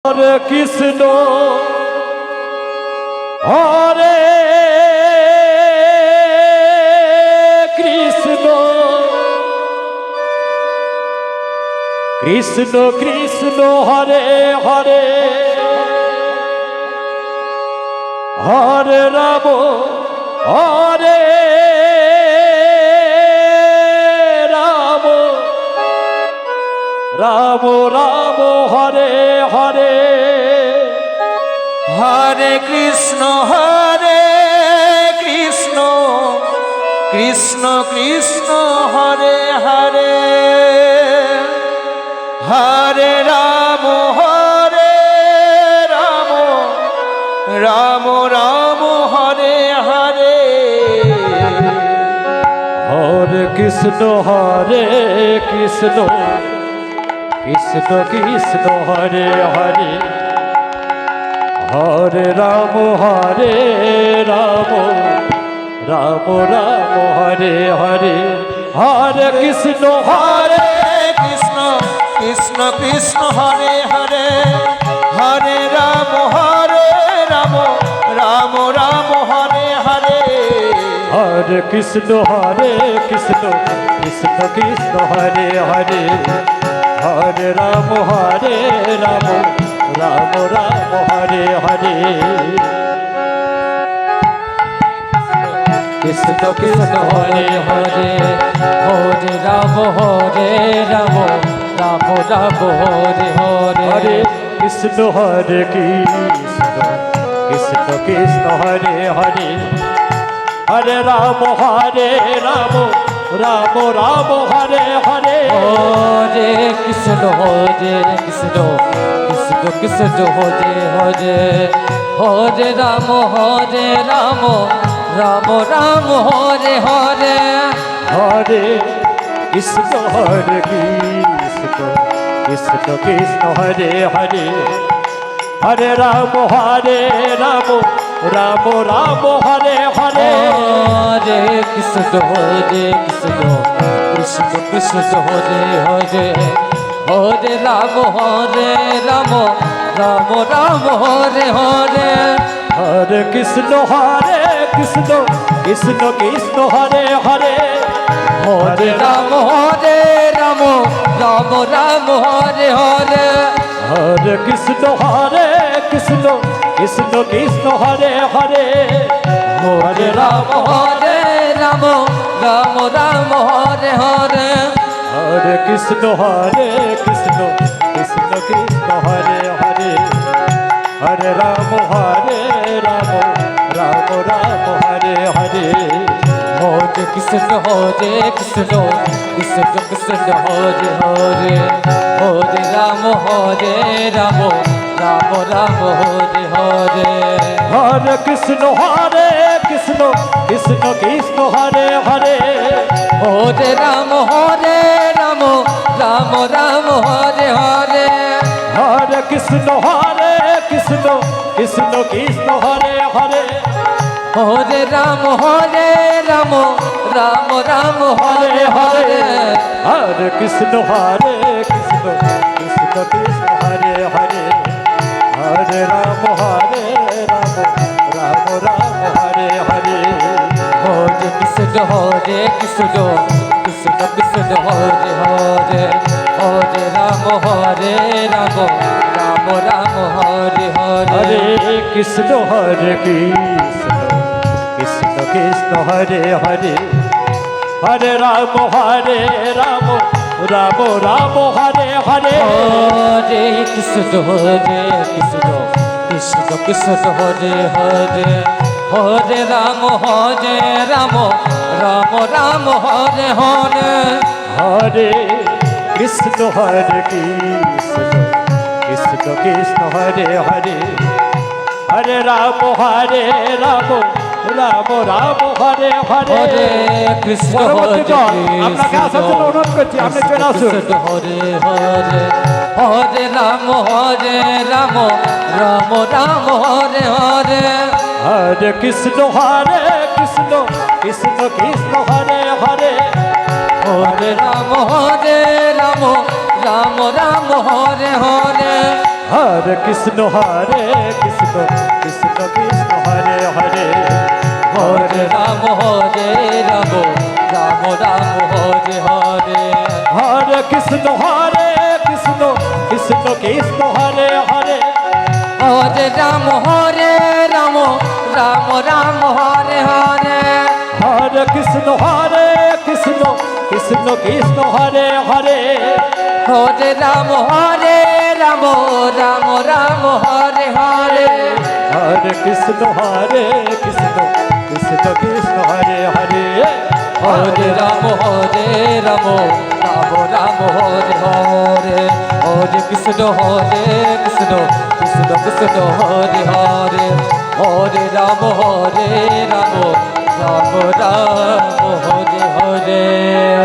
হরে কৃষ্ণ হরে কৃষ্ণ কৃষ্ণ কৃষ্ণ হরে হরে হরে রাম হরে রাম রাম রাম হরে হরে হরে কৃষ্ণ কৃষ্ণ কৃষ্ণ হরে হরে হরে রাম রাম রাম হরে হরে হরে কৃষ্ণ কৃষ্ণ কৃষ্ণ হরে হরে হরে রাম রাম রাম রাম হরে হরে হরে কৃষ্ণ কৃষ্ণ কৃষ্ণ কৃষ্ণ হরে হরে হরে রাম রাম রাম হরে হরে হরে কৃষ্ণ কৃষ্ণ কৃষ্ণ হরে হরে হরে রাম রাম রাম রাম হরে হরে কৃষ্ণ কৃষ্ণ হরে হরে হরে রাম রাম রাম রাম হরে হরে হরে কৃষ্ণ কৃষ্ণ কৃষ্ণ কৃষ্ণ হরে হরে হরে রাম রাম রাম রাম হরে হরে হরে কৃষ্ণ কৃষ্ণ কৃষ্ণ কৃষ্ণ হরে হরে হরে রাম রাম রাম রাম হরে হরে হরে কৃষ্ণ কৃষ্ণ কৃষ্ণ কৃষ্ণ হরে হরে হরে রাম রাম রাম রাম হরে হরে হরে কৃষ্ণ কৃষ্ণ কৃষ্ণ কৃষ্ণ হরে হরে হরে রাম রাম রাম রাম হরে হরে হরে কৃষ্ণ কৃষ্ণ কৃষ্ণ কৃষ্ণ হরে হরে হরে রাম রাম রাম রাম হরে হরে হরে কৃষ্ণ কৃষ্ণ কৃষ্ণ কৃষ্ণ হরে হরে হরে রাম রাম রাম রাম হরে হরে হরে কৃষ্ণ কৃষ্ণ কৃষ্ণ কৃষ্ণ হরে হরে হরে রাম রাম রাম রাম হরে হরে হরে কৃষ্ণ কৃষ্ণ কৃষ্ণ কৃষ্ণ হরে হরে হরে রাম রাম রাম রাম হরে হরে হরে কৃষ্ণ কৃষ্ণ কৃষ্ণ কৃষ্ণ হরে হরে হরে রাম রাম রাম রাম হরে হরে হরে কৃষ্ণ কৃষ্ণ কৃষ্ণ কৃষ্ণ হরে হরে হরে রাম রাম রাম রাম হরে হরে হরে কৃষ্ণ কৃষ্ণ কৃষ্ণ কৃষ্ণ হরে হরে হরে রাম রাম রাম হরে হরে হরে কৃষ্ণ কৃষ্ণ কৃষ্ণ কৃষ্ণ হরে হরে হরে রাম রাম রাম রাম হরে হরে হরে কৃষ্ণ কৃষ্ণ কৃষ্ণ হরে হরে হরে রাম রাম রাম রাম হরে হরে হরে কৃষ্ণ কৃষ্ণ কৃষ্ণ কৃষ্ণ হরে হরে হরে রাম রাম রাম রাম হরে হরে হরে কৃষ্ণ কৃষ্ণ কৃষ্ণ কৃষ্ণ হরে হরে হরে রাম রাম রাম রাম হরে হরে হরে কৃষ্ণ পরবর্তী দল, আপনাকে আসার জন্য অনুরোধ করছি, আপনি চলে আসুন। হরে হরে হরে রাম রাম রাম রাম হরে হরে হরে কৃষ্ণ কৃষ্ণ কৃষ্ণ কৃষ্ণ হরে হরে হরে রাম রাম রাম রাম হরে হরে হরে কৃষ্ণ কৃষ্ণ কৃষ্ণ হরে হরে হরে রাম রাম রাম হরে হরে হরে কৃষ্ণ কৃষ্ণ কৃষ্ণ হরে হরে হরে রাম রাম রাম হরে হরে হরে কৃষ্ণ কৃষ্ণ কৃষ্ণ হরে হরে হরে রাম রাম রাম হরে হরে হরে কৃষ্ণ কৃষ্ণ কৃষ্ণ হরে হরে হরে রাম রাম রাম হরে হরে হরে কৃষ্ণ কৃষ্ণ কৃষ্ণ হরে হরে হরে রাম রাম রাম হরে হরে